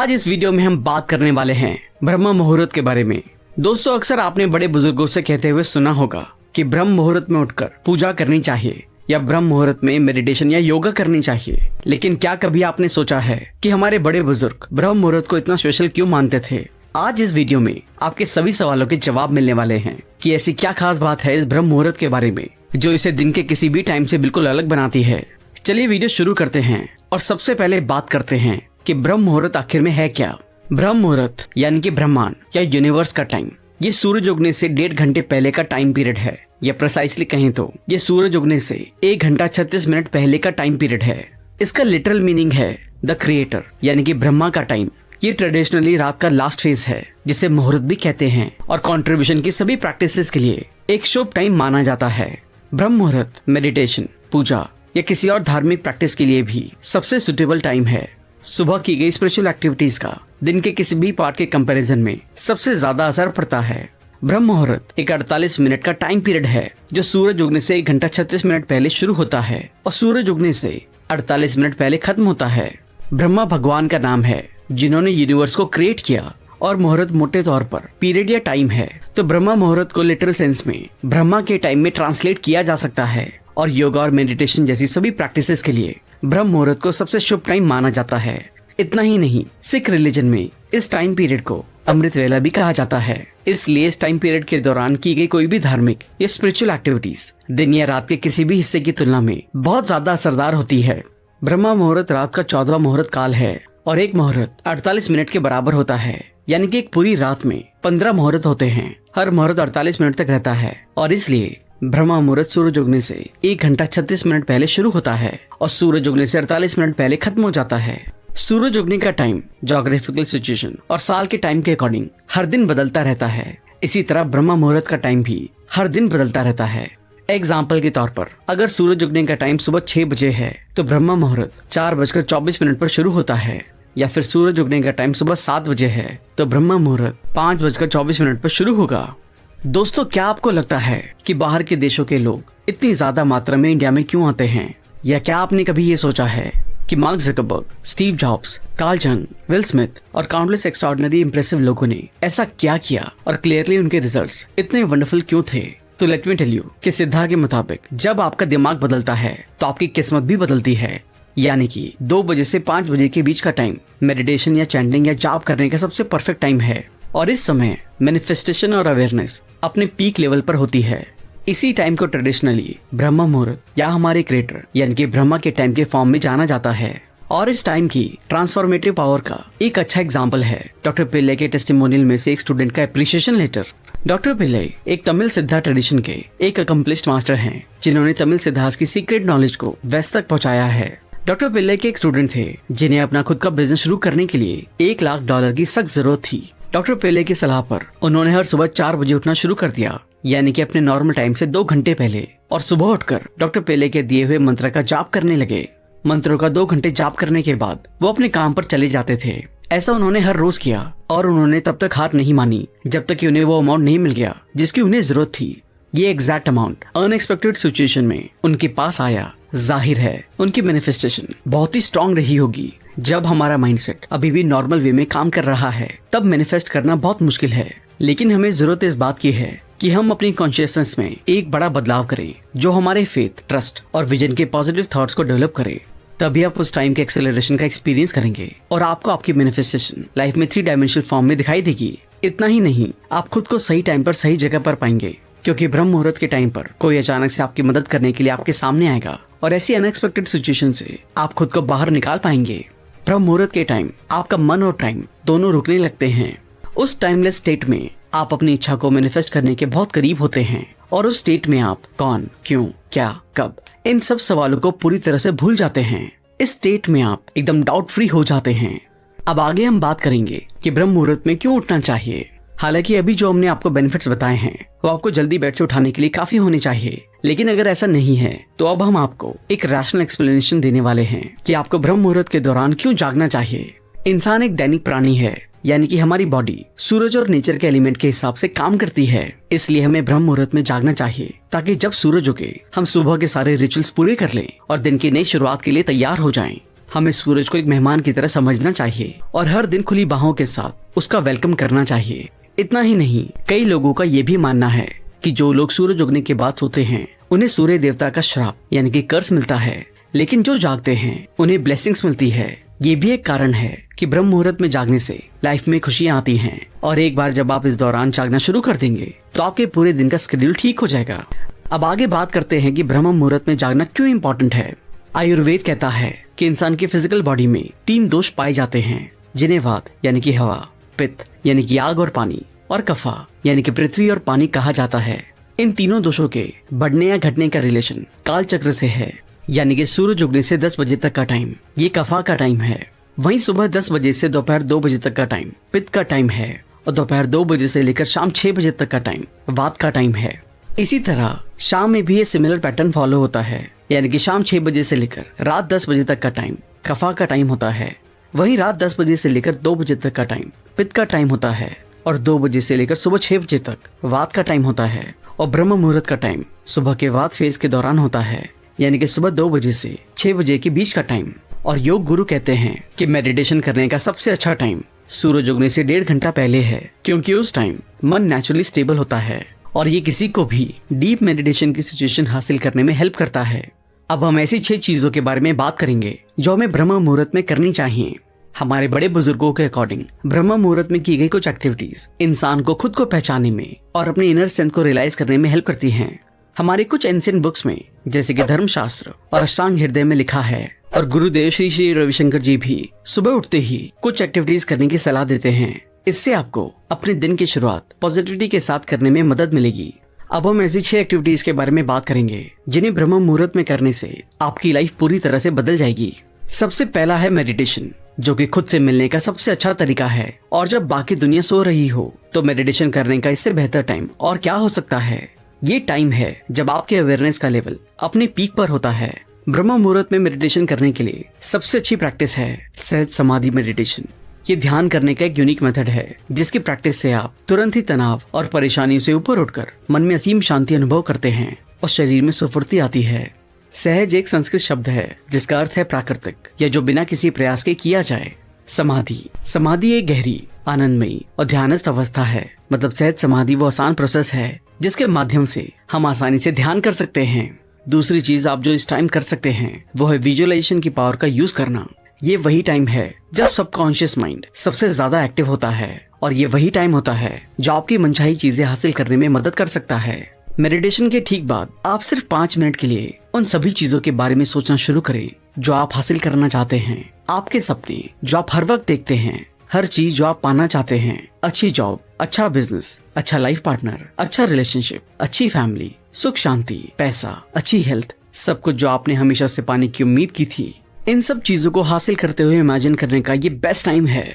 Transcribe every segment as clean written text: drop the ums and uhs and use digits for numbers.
आज इस वीडियो में हम बात करने वाले हैं ब्रह्म मुहूर्त के बारे में। दोस्तों, अक्सर आपने बड़े बुजुर्गों से कहते हुए सुना होगा कि ब्रह्म मुहूर्त में उठकर पूजा करनी चाहिए या ब्रह्म मुहूर्त में मेडिटेशन या योगा करनी चाहिए। लेकिन क्या कभी आपने सोचा है कि हमारे बड़े बुजुर्ग ब्रह्म मुहूर्त को इतना स्पेशल क्यों मानते थे? आज इस वीडियो में आपके सभी सवालों के जवाब मिलने वाले हैं कि ऐसी क्या खास बात है इस ब्रह्म मुहूर्त के बारे में जो इसे दिन के किसी भी टाइम से बिल्कुल अलग बनाती है। चलिए वीडियो शुरू करते हैं और सबसे पहले बात करते हैं कि ब्रह्म मुहूर्त आखिर में है क्या। ब्रह्म मुहूर्त यानी कि ब्रह्मांड या यूनिवर्स का टाइम, ये सूरज उगने से 1.5 घंटे पहले का टाइम पीरियड है, या प्रिसाइसली कहें तो ये सूरज उगने से 1 घंटा 36 मिनट पहले का टाइम पीरियड है। इसका लिटरल मीनिंग है द क्रिएटर यानी कि ब्रह्मा का टाइम। ये ट्रेडिशनली रात का लास्ट फेज है जिसे मुहूर्त भी कहते हैं और कंट्रीब्यूशन की सभी प्रैक्टिसेस के लिए एक शुभ टाइम माना जाता है। ब्रह्म मुहूर्त मेडिटेशन, पूजा या किसी और धार्मिक प्रैक्टिस के लिए भी सबसे सुटेबल टाइम है। सुबह की गई स्पिरिचुअल एक्टिविटीज का दिन के किसी भी पार्ट के कंपैरिजन में सबसे ज्यादा असर पड़ता है। ब्रह्म मुहूर्त एक 48 मिनट का टाइम पीरियड है जो सूरज उगने से 1 घंटा 36 मिनट पहले शुरू होता है और सूरज उगने से 48 मिनट पहले खत्म होता है। ब्रह्मा भगवान का नाम है जिन्होंने यूनिवर्स को क्रिएट किया और मुहूर्त मोटे तौर पर पीरियड या टाइम है। तो ब्रह्मा मुहूर्त को लिटरल सेंस में ब्रह्मा के टाइम में ट्रांसलेट किया जा सकता है और योगा और मेडिटेशन जैसी सभी प्रैक्टिसेस के लिए ब्रह्म मुहूर्त को सबसे शुभ टाइम माना जाता है। इतना ही नहीं, सिख रिलीजन में इस टाइम पीरियड को अमृत वेला भी कहा जाता है। इसलिए इस टाइम पीरियड के दौरान की गई कोई भी धार्मिक या स्पिरिचुअल एक्टिविटीज दिन या रात के किसी भी हिस्से की तुलना में बहुत ज्यादा असरदार होती है। ब्रह्मा मुहूर्त रात का 14वां मुहूर्त काल है और एक मुहूर्त 48 मिनट के बराबर होता है, यानी कि एक पूरी रात में 15 मुहूर्त होते हैं। हर मुहूर्त 48 मिनट तक रहता है और इसलिए ब्रह्मा मुहूर्त सूरज उगने से 1 घंटा 36 मिनट पहले शुरू होता है और सूरज उगने से 48 मिनट पहले खत्म हो जाता है। सूरज उगने का टाइम ज्योग्राफिकल सिचुएशन और साल के टाइम के अकॉर्डिंग हर दिन बदलता रहता है। इसी तरह ब्रह्मा मुहूर्त का टाइम भी हर दिन बदलता रहता है। एग्जाम्पल के तौर पर अगर सूरज उगने का टाइम सुबह 6 बजे है तो ब्रह्मा मुहूर्त 4:24 पर शुरू होता है, या फिर सूरज उगने का टाइम सुबह 7 बजे है तो ब्रह्मा मुहूर्त 5:24 पर शुरू होगा। दोस्तों, क्या आपको लगता है कि बाहर के देशों के लोग इतनी ज्यादा मात्रा में इंडिया में क्यों आते हैं? या क्या आपने कभी ये सोचा है कि mark Zuckerberg, Steve jobs, Karl जंग, विल स्मिथ और काउंटलेस एक्स्ट्राऑर्डिनरी इंप्रेसिव लोगों ने ऐसा क्या किया और क्लियरली उनके रिजल्ट्स इतने वंडरफुल क्यों थे? तो लेट मी टेल यू कि सिद्धा के मुताबिक जब आपका दिमाग बदलता है तो आपकी किस्मत भी बदलती है। यानी कि 2 बजे से 5 बजे के बीच का टाइम मेडिटेशन या चैंटिंग या जाप करने का सबसे परफेक्ट टाइम है और इस समय मैनिफेस्टेशन और अवेयरनेस अपने पीक लेवल पर होती है। इसी टाइम को ट्रेडिशनली ब्रह्म मुहूर्त या हमारे क्रिएटर यानी कि ब्रह्मा के टाइम के फॉर्म में जाना जाता है और इस टाइम की ट्रांसफॉर्मेटिव पावर का एक अच्छा एग्जाम्पल है डॉक्टर पिल्ले के टेस्टिमोनियल में से एक स्टूडेंट का एप्रिसिएशन लेटर। डॉक्टर पिल्ले एक तमिल सिद्धा ट्रेडिशन के एक अकम्प्लिश्ड मास्टर हैं जिन्होंने तमिल सिद्धास की सीक्रेट नॉलेज को वेस्ट तक पहुंचाया है। डॉक्टर पिल्ले के एक स्टूडेंट थे जिन्हें अपना खुद का बिजनेस शुरू करने के लिए $1 लाख की सख्त जरूरत थी। डॉक्टर पिल्ले की सलाह पर उन्होंने हर सुबह 4 बजे उठना शुरू कर दिया, यानी कि अपने नॉर्मल टाइम से 2 घंटे पहले, और सुबह उठकर डॉक्टर पिल्ले के दिए हुए मंत्र का जाप करने लगे। मंत्रों का 2 घंटे जाप करने के बाद वो अपने काम पर चले जाते थे। ऐसा उन्होंने हर रोज किया और उन्होंने तब तक हार नहीं मानी जब तक कि उन्हें वो अमाउंट नहीं मिल गया जिसकी उन्हें जरूरत थी। ये एग्जैक्ट अमाउंट अनएक्सपेक्टेड सिचुएशन में उनके पास आया। जाहिर है उनकी मैनिफेस्टेशन बहुत ही स्ट्रांग रही होगी। जब हमारा माइंडसेट अभी भी नॉर्मल वे में काम कर रहा है तब मैनिफेस्ट करना बहुत मुश्किल है, लेकिन हमें जरूरत इस बात की है कि हम अपनी कॉन्शियसनेस में एक बड़ा बदलाव करें जो हमारे फेथ, ट्रस्ट और विजन के पॉजिटिव थॉट्स को डेवलप करे। तभी आप उस टाइम के एक्सेलरेशन का एक्सपीरियंस करेंगे और आपको आपकी मैनिफेस्टेशन लाइफ में 3 डायमेंशनल फॉर्म में दिखाई देगी। इतना ही नहीं, आप खुद को सही टाइम पर सही जगह पर पाएंगे, क्योंकि ब्रह्म मुहूर्त के टाइम पर कोई अचानक से आपकी मदद करने के लिए आपके सामने आएगा और ऐसी अनएक्सपेक्टेड सिचुएशन से आप खुद को बाहर निकाल पाएंगे। ब्रह्म मुहूर्त के टाइम आपका मन और टाइम दोनों रुकने लगते हैं। उस टाइमलेस स्टेट में आप अपनी इच्छा को मैनिफेस्ट करने के बहुत करीब होते हैं और उस स्टेट में आप कौन, क्यों, क्या, कब, इन सब सवालों को पूरी तरह से भूल जाते हैं। इस स्टेट में आप एकदम डाउट फ्री हो जाते हैं। अब आगे हम बात करेंगे कि ब्रह्म मुहूर्त में क्यों उठना चाहिए। हालांकि अभी जो हमने आपको बेनिफिट्स बताए हैं वो आपको जल्दी बेड से उठाने के लिए काफी होने चाहिए, लेकिन अगर ऐसा नहीं है तो अब हम आपको एक रैशनल एक्सप्लेनेशन देने वाले हैं कि आपको ब्रह्म मुहूर्त के दौरान क्यों जागना चाहिए। इंसान एक दैनिक प्राणी है, यानी कि हमारी बॉडी सूरज और नेचर के एलिमेंट के हिसाब से काम करती है। इसलिए हमें ब्रह्म मुहूर्त में जागना चाहिए ताकि जब सूरज उगे हम सुबह के सारे रिचुअल्स पूरे कर लें और दिन की नई शुरुआत के लिए तैयार हो जाएं। हमें सूरज को एक मेहमान की तरह समझना चाहिए और हर दिन खुली बाहों के साथ उसका वेलकम करना चाहिए। इतना ही नहीं, कई लोगों का ये भी मानना है कि जो लोग सूरज उगने के बाद सोते हैं उन्हें सूर्य देवता का श्राप यानी कि कर्स मिलता है, लेकिन जो जागते हैं उन्हें ब्लेसिंग्स मिलती है। ये भी एक कारण है कि ब्रह्म मुहूर्त में जागने से लाइफ में खुशियां आती हैं और एक बार जब आप इस दौरान जागना शुरू कर देंगे तो आपके पूरे दिन का शेड्यूल ठीक हो जाएगा। अब आगे बात करते हैं कि ब्रह्म मुहूर्त में जागना क्यों इम्पोर्टेंट है। आयुर्वेद कहता है कि इंसान की फिजिकल बॉडी में 3 दोष पाए जाते हैं, जिन्हें वात यानी कि हवा, पित्त यानी कि आग और पानी, और कफा यानी कि पृथ्वी और पानी कहा जाता है। इन तीनों दोषों के बढ़ने या घटने का रिलेशन काल चक्र से है, यानी कि सूरज उगने से 10 बजे तक का टाइम ये कफा का टाइम है। वहीं सुबह 10 बजे से दोपहर 2 बजे तक का टाइम पित्त का टाइम है और दोपहर 2 बजे से लेकर शाम 6 बजे तक का टाइम वात का टाइम है। इसी तरह शाम में भी ये सिमिलर पैटर्न फॉलो होता है, यानी कि शाम 6 बजे से लेकर रात 10 बजे तक का टाइम कफा का टाइम होता है। वहीं रात 10 बजे से लेकर 2 बजे तक का टाइम पित्त का टाइम होता है और 2 बजे से लेकर सुबह 6 बजे तक वात का टाइम होता है। और ब्रह्म मुहूर्त का टाइम सुबह के वात फेज के दौरान होता है, यानी कि सुबह 2 बजे से 6 बजे के बीच का टाइम। और योग गुरु कहते हैं कि मेडिटेशन करने का सबसे अच्छा टाइम सूरज उगने से 1.5 घंटा पहले है, क्योंकि उस टाइम मन नेचुरली स्टेबल होता है और ये किसी को भी डीप मेडिटेशन की सिचुएशन हासिल करने में हेल्प करता है। अब हम ऐसी 6 चीजों के बारे में बात करेंगे जो हमें ब्रह्म मुहूर्त में करनी चाहिए। हमारे बड़े बुजुर्गों के अकॉर्डिंग ब्रह्म मुहूर्त में की गई कुछ एक्टिविटीज इंसान को खुद को पहचानने में और अपने इनर स्ट्रेंथ को रियलाइज करने में हेल्प करती हैं। हमारे कुछ एंशिएंट बुक्स में जैसे कि धर्मशास्त्र और अष्टांग हृदय में लिखा है, और गुरुदेव श्री श्री रविशंकर जी भी सुबह उठते ही कुछ एक्टिविटीज करने की सलाह देते हैं। इससे आपको अपने दिन की शुरुआत पॉजिटिविटी के साथ करने में मदद मिलेगी। अब हम ऐसी 6 एक्टिविटीज के बारे में बात करेंगे जिन्हें ब्रह्म मुहूर्त में करने से आपकी लाइफ पूरी तरह से बदल जाएगी। सबसे पहला है मेडिटेशन, जो कि खुद से मिलने का सबसे अच्छा तरीका है। और जब बाकी दुनिया सो रही हो तो मेडिटेशन करने का इससे बेहतर टाइम और क्या हो सकता है। ये टाइम है जब आपके अवेयरनेस का लेवल अपने पीक पर होता है। ब्रह्म मुहूर्त में मेडिटेशन करने के लिए सबसे अच्छी प्रैक्टिस है सहज समाधि मेडिटेशन। ये ध्यान करने का एक यूनिक मेथड है जिसकी प्रैक्टिस से आप तुरंत ही तनाव और परेशानी से ऊपर उठकर मन में असीम शांति अनुभव करते हैं और शरीर में स्फूर्ति आती है। सहज एक संस्कृत शब्द है जिसका अर्थ है प्राकृतिक या जो बिना किसी प्रयास के किया जाए। समाधि एक गहरी, आनंदमयी और ध्यानस्थ अवस्था है। मतलब सहज समाधि वो आसान प्रोसेस है जिसके माध्यम से हम आसानी से ध्यान कर सकते हैं। दूसरी चीज आप जो इस टाइम कर सकते हैं वो है विजुअलाइजेशन की पावर का यूज करना। ये वही टाइम है जब सबकॉन्शियस माइंड सबसे ज्यादा एक्टिव होता है और ये वही टाइम होता है जो आपकी मनचाही चीजें हासिल करने में मदद कर सकता है। मेडिटेशन के ठीक बाद आप सिर्फ 5 मिनट के लिए उन सभी चीजों के बारे में सोचना शुरू करें जो आप हासिल करना चाहते हैं। आपके सपने जो आप हर वक्त देखते हैं, हर चीज जो आप पाना चाहते हैं, अच्छी जॉब, अच्छा बिजनेस, अच्छा लाइफ पार्टनर, अच्छा रिलेशनशिप, अच्छी फैमिली, सुख शांति, पैसा, अच्छी हेल्थ, सब कुछ जो आपने हमेशा से पाने की उम्मीद की थी, इन सब चीजों को हासिल करते हुए इमेजिन करने का ये बेस्ट टाइम है।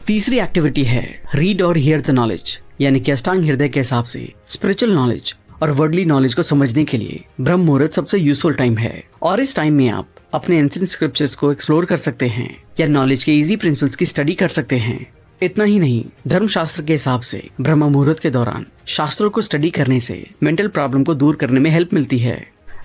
तीसरी एक्टिविटी है रीड और हियर द नॉलेज, यानी कि अष्टांग हृदय के हिसाब से स्पिरिचुअल नॉलेज और वर्ल्डली नॉलेज को समझने के लिए ब्रह्म मुहूर्त सबसे यूजफुल टाइम है। और इस टाइम में आप अपने एंशिएंट स्क्रिप्चर्स को एक्सप्लोर कर सकते हैं या नॉलेज के इजी प्रिंसिपल्स की स्टडी कर सकते हैं। इतना ही नहीं, धर्मशास्त्र के हिसाब से ब्रह्म मुहूर्त के दौरान शास्त्रों को स्टडी करने से मेंटल प्रॉब्लम को दूर करने में हेल्प मिलती है।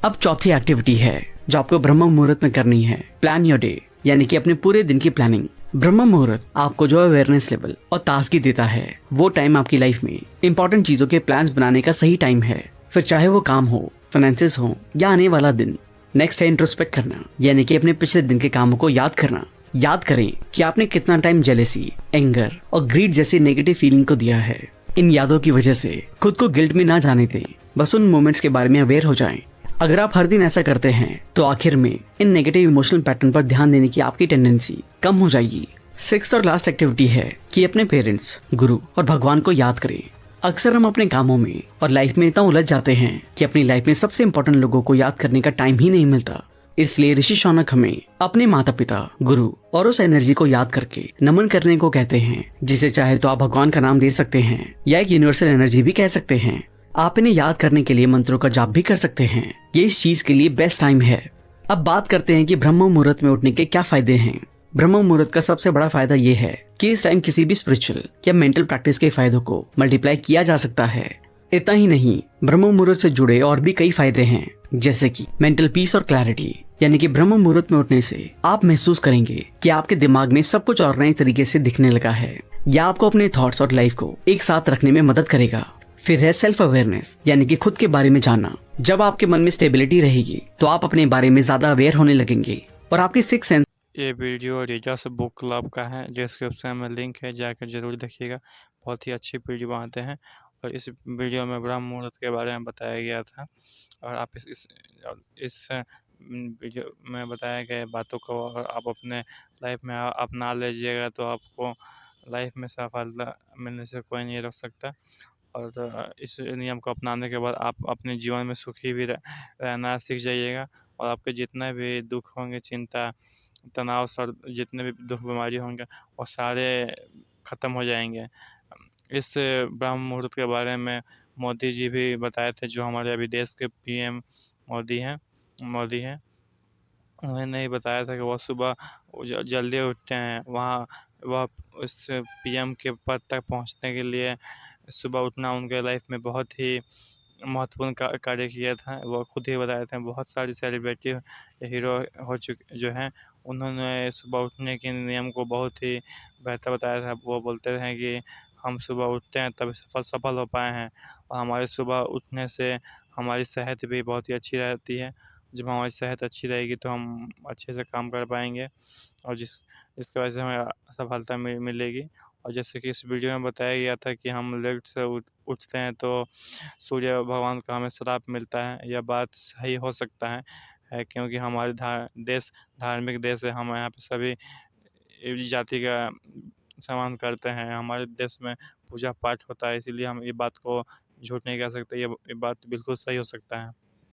अब चौथी एक्टिविटी है जो आपको ब्रह्म मुहूर्त में करनी है, प्लान योर डे, यानी कि अपने पूरे दिन की प्लानिंग। ब्रह्म मुहूर्त आपको जो अवेयरनेस लेवल और ताजगी देता है, वो टाइम आपकी लाइफ में इंपॉर्टेंट चीजों के प्लान्स बनाने का सही टाइम है। फिर चाहे वो काम हो, फाइनेंसेस हो या आने वाला दिन। नेक्स्ट है इंट्रोस्पेक्ट करना, यानी कि अपने पिछले दिन के कामों को याद करना। याद करें कि आपने कितना टाइम जेलेसी, एंगर और ग्रीड जैसी नेगेटिव फीलिंग को दिया है। इन यादों की वजह से खुद को गिल्ट में ना जाने दें, बस उन मोमेंट्स के बारे में अवेयर हो जाएं। अगर आप हर दिन ऐसा करते हैं तो आखिर में इन नेगेटिव इमोशनल पैटर्न पर ध्यान देने की आपकी टेंडेंसी कम हो जाएगी। 6th और लास्ट एक्टिविटी है कि अपने पेरेंट्स, गुरु और भगवान को याद करें। अक्सर हम अपने कामों में और लाइफ में इतना उलझ जाते हैं कि अपनी लाइफ में सबसे इम्पोर्टेंट लोगों को याद करने का टाइम ही नहीं मिलता। इसलिए ऋषि शौनक हमें अपने माता पिता, गुरु और उस एनर्जी को याद करके नमन करने को कहते हैं, जिसे चाहे तो आप भगवान का नाम दे सकते हैं या एक यूनिवर्सल एनर्जी भी कह सकते हैं। आप इन्हें याद करने के लिए मंत्रों का जाप भी कर सकते हैं। ये इस चीज के लिए बेस्ट टाइम है। अब बात करते हैं कि ब्रह्म मुहूर्त में उठने के क्या फायदे हैं। ब्रह्म मुहूर्त का सबसे बड़ा फायदा ये है कि इस टाइम किसी भी स्पिरिचुअल या मेंटल प्रैक्टिस के फायदों को मल्टीप्लाई किया जा सकता है। इतना ही नहीं, ब्रह्म मुहूर्त से जुड़े और भी कई फायदे हैं, जैसे कि मेंटल पीस और क्लैरिटी। यानी कि ब्रह्म मुहूर्त में उठने से आप महसूस करेंगे कि आपके दिमाग में सब कुछ और नए तरीके से दिखने लगा है। यह आपको अपने थॉट्स और लाइफ को एक साथ रखने में मदद करेगा। फिर है सेल्फ अवेयरनेस, यानी कि खुद के बारे में जानना। जब आपके मन में स्टेबिलिटी रहेगी तो आप अपने बारे में ज्यादा अवेयर होने लगेंगे और आपकी सिक्स सेंस। ये वीडियो रिजर्स बुक क्लब का है, डिस्क्रिप्शन में लिंक है, जाकर जरूर देखिएगा। बहुत ही अच्छी वीडियो बनाते हैं और इस वीडियो में ब्रह्म मुहूर्त के बारे में बताया गया था। और आप इस वीडियो में बताए गए बातों को अगर आप अपने लाइफ में अपना लीजिएगा तो आपको लाइफ में सफलता मिलने से कोई नहीं रोक सकता। और इस नियम को अपनाने के बाद आप अपने जीवन में सुखी भी रहना सीख जाइएगा। और आपके जितने भी दुख होंगे, चिंता, तनाव, सर जितने भी दुख बीमारी होंगे वो सारे ख़त्म हो जाएंगे। इस ब्रह्म मुहूर्त के बारे में मोदी जी भी बताए थे, जो हमारे अभी देश के पीएम मोदी हैं। उन्होंने ही बताया था कि वो सुबह जल्दी उठते हैं। वह उस पीएम के पद तक पहुंचने के लिए सुबह उठना उनके लाइफ में बहुत ही महत्वपूर्ण कार्य किया था। वो खुद ही बताए थे। बहुत सारी सेलिब्रिटी हीरो हो चुके जो हैं, उन्होंने सुबह उठने के नियम को बहुत ही बेहतर बताया था। वो बोलते हैं कि हम सुबह उठते हैं तभी सफल हो पाए हैं। और हमारे सुबह उठने से हमारी सेहत भी बहुत ही अच्छी रहती है। जब हमारी सेहत अच्छी रहेगी तो हम अच्छे से काम कर पाएंगे और जिसकी वजह से हमें सफलता मिलेगी। और जैसे कि इस वीडियो में बताया गया था कि हम लेट से उठते हैं तो सूर्य भगवान का हमें श्राप मिलता है। यह बात सही हो सकता है क्योंकि हमारे देश धार्मिक देश है। हम यहाँ पे सभी जाति का सम्मान करते हैं। हमारे देश में पूजा पाठ होता है, इसीलिए हम ये बात को झूठ नहीं कह सकते। ये बात बिल्कुल सही हो सकता है।